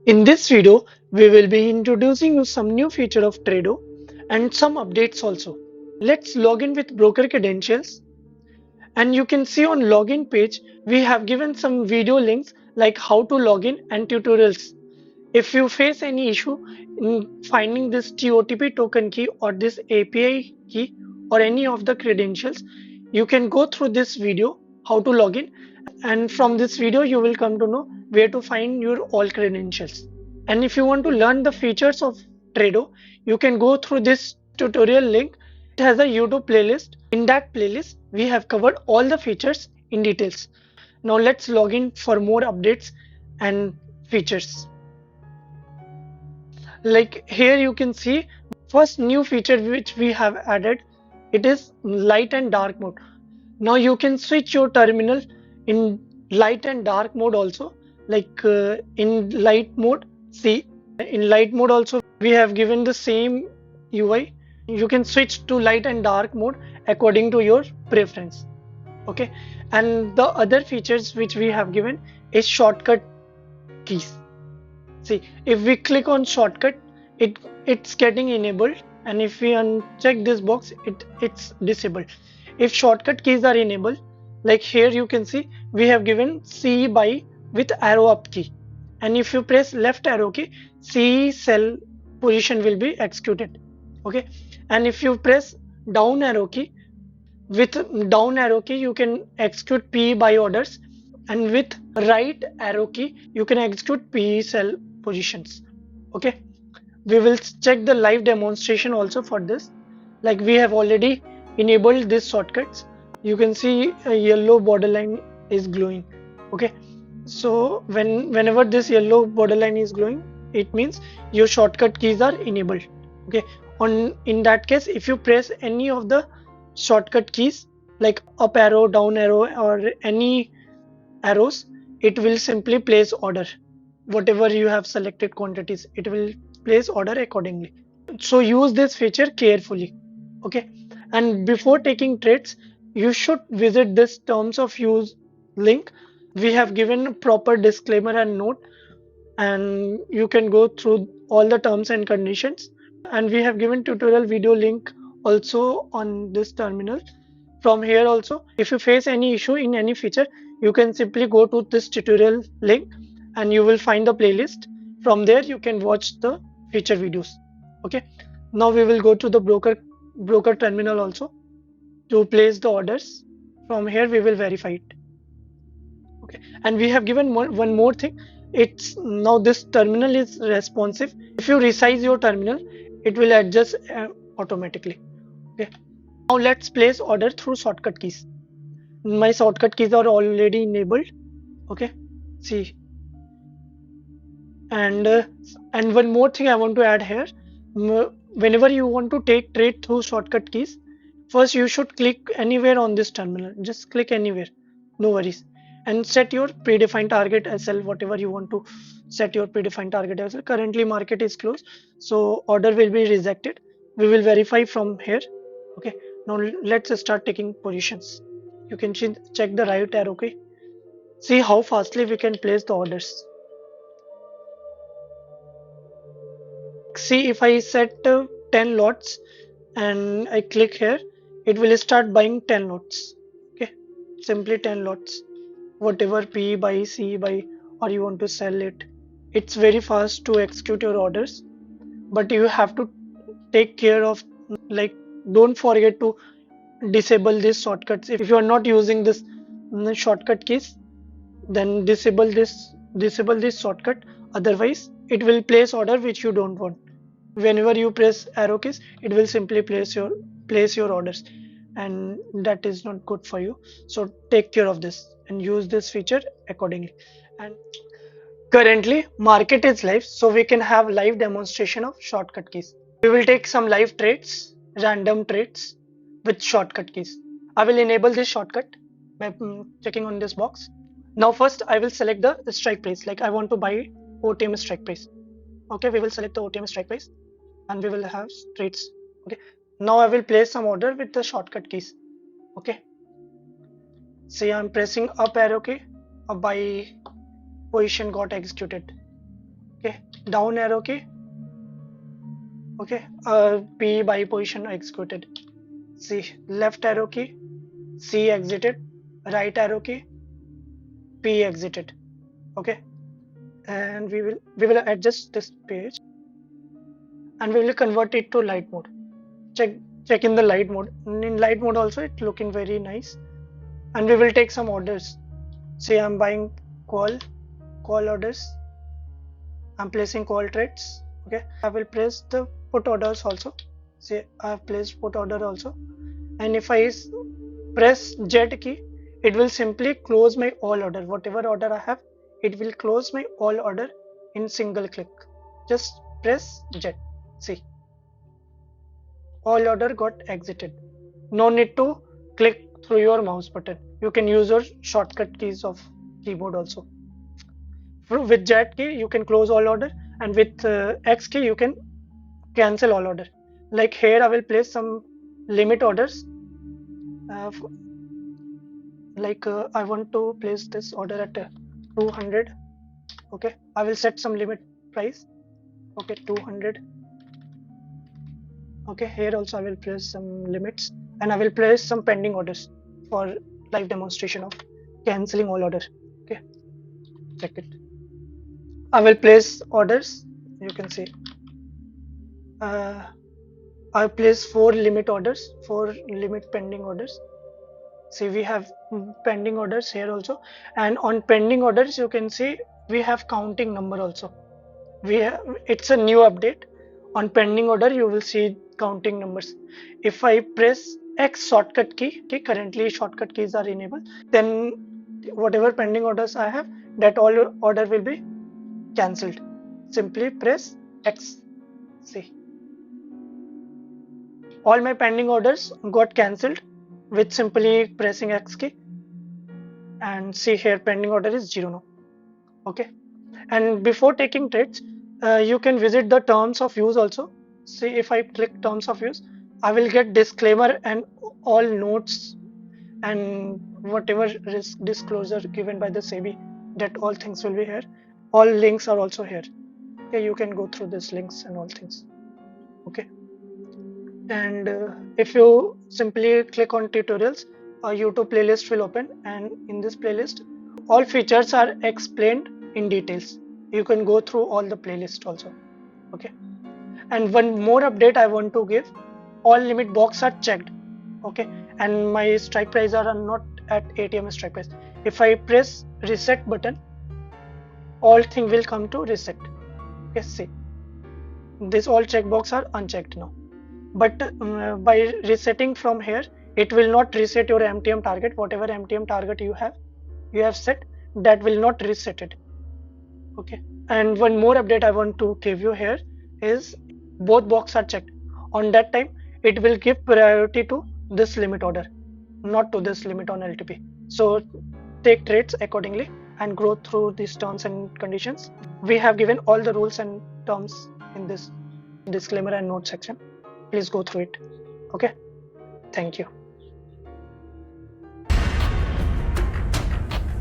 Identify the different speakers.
Speaker 1: In this video, we will be introducing you some new feature of Trado and some updates also. Let's log in with broker credentials, and you can see on login page we have given some video links like how to log in and tutorials. If you face any issue in finding this TOTP token key or this API key or any of the credentials, you can go through this video how to log in, and from this video you will come to know where to find your all credentials. And if you want to learn the features of Trado, you can go through this tutorial link. It has a YouTube playlist. In that playlist, we have covered all the features in details. Now let's log in for more updates and features. Like here you can see first new feature which we have added, it is light and dark mode. Now you can switch your terminal in light and dark mode also. Like in light mode, see, in light mode also we have given the same UI. You can switch to light and dark mode according to your preference. Okay, and the other features which we have given is shortcut keys. See, if we click on shortcut, it's getting enabled, and if we uncheck this box, it's disabled. If shortcut keys are enabled, like here you can see we have given C buy with arrow up key, and if you press left arrow key, C sell position will be executed. Okay, and if you press down arrow key, with down arrow key you can execute PE buy orders, and with right arrow key you can execute PE sell positions. Okay, we will check the live demonstration also for this. Like we have already enabled these shortcuts. You can see a yellow borderline is glowing. Okay, so whenever this yellow borderline is glowing, it means your shortcut keys are enabled. Okay, on in that case, if you press any of the shortcut keys like up arrow, down arrow, or any arrows, it will simply place order. Whatever you have selected quantities, it will place order accordingly. So use this feature carefully. Okay, and before taking trades, you should visit this terms of use link. We have given proper disclaimer and note, and you can go through all the terms and conditions, and we have given tutorial video link also on this terminal. From here also, if you face any issue in any feature, you can simply go to this tutorial link and you will find the playlist. From there you can watch the feature videos. Okay, now we will go to the broker terminal also to place the orders. From here we will verify it. Okay, and we have given one more thing. It's now this terminal is responsive. If you resize your terminal, it will adjust automatically. Okay, now let's place order through shortcut keys. My shortcut keys are already enabled. Okay, see, and one more thing I want to add here. Whenever you want to take trade through shortcut keys, first you should click anywhere on this terminal. Just click anywhere, no worries, and set your predefined target SL, whatever you want to set your predefined target SL. Currently market is closed, so order will be rejected. We will verify from here. Okay, now let's start taking positions. You can check the right arrow key. See how fastly we can place the orders. See, if I set 10 lots and I click here, it will start buying 10 lots. Okay, simply 10 lots, whatever P buy, C buy, or you want to sell it. It's very fast to execute your orders, but you have to take care of, like, don't forget to disable these shortcuts. If you are not using this shortcut keys, then disable this shortcut. Otherwise it will place order which you don't want. Whenever you press arrow keys, it will simply place your orders, and that is not good for you. So take care of this and use this feature accordingly. And currently market is live, so we can have live demonstration of shortcut keys. We will take some live trades, random trades with shortcut keys. I will enable this shortcut by checking on this box. Now first I will select the strike price, like I want to buy OTM strike price. Okay, we will select the OTM strike price and we will have trades. Okay, now I will place some order with the shortcut keys. Okay, see, I'm pressing up arrow key, a buy position got executed. Okay, down arrow key. Okay, P buy position executed. C, left arrow key, C exited. Right arrow key, P exited. Okay, and we will adjust this page and we will convert it to light mode. Check check in the light mode. In light mode also it's looking very nice. And we will take some orders. Say I'm buying call orders. I'm placing call trades. Okay, I will place the put orders also. Say I have placed put order also. And if I press Z key, it will simply close my all order. Whatever order I have, it will close my all order in single click. Just press Z. See, all order got exited. No need to click through your mouse button. You can use your shortcut keys of keyboard also. With Z key, you can close all order, and with X key, you can cancel all order. Like here, I will place some limit orders. Uh, I want to place this order at 200. Okay, I will set some limit price. Okay, 200. Okay, here also I will place some limits, and I will place some pending orders for live demonstration of canceling all order. Okay, check it. I will place orders. You can see uh, I place four limit orders, four limit pending orders. See, we have pending orders here also, and on pending orders you can see we have counting number also. It's a new update. On pending order you will see counting numbers. If I press X shortcut key, okay, currently shortcut keys are enabled, then whatever pending orders I have, that all order will be cancelled. Simply press X. See, all my pending orders got cancelled with simply pressing X key. And see here, pending order is 0 now. Okay, and before taking trades, you can visit the terms of use also. See, if I click terms of use, I will get disclaimer and all notes and whatever risk disclosure given by the SEBI, that all things will be here. All links are also here. Okay, you can go through these links and all things. Okay, and if you simply click on tutorials, a YouTube playlist will open, and in this playlist all features are explained in details. You can go through all the playlist also. Okay, and one more update I want to give: all limit box are checked. Okay, and my strike price are not at ATM strike price. If I press reset button, all thing will come to reset. Okay, see, this all checkbox are unchecked now. But by resetting from here, it will not reset your MTM target. Whatever MTM target you have set, that will not reset it. Okay, and one more update I want to give you here is both boxes are checked. On that time, it will give priority to this limit order, not to this limit on LTP. So take trades accordingly and go through these terms and conditions. We have given all the rules and terms in this disclaimer and note section. Please go through it. Okay, thank you.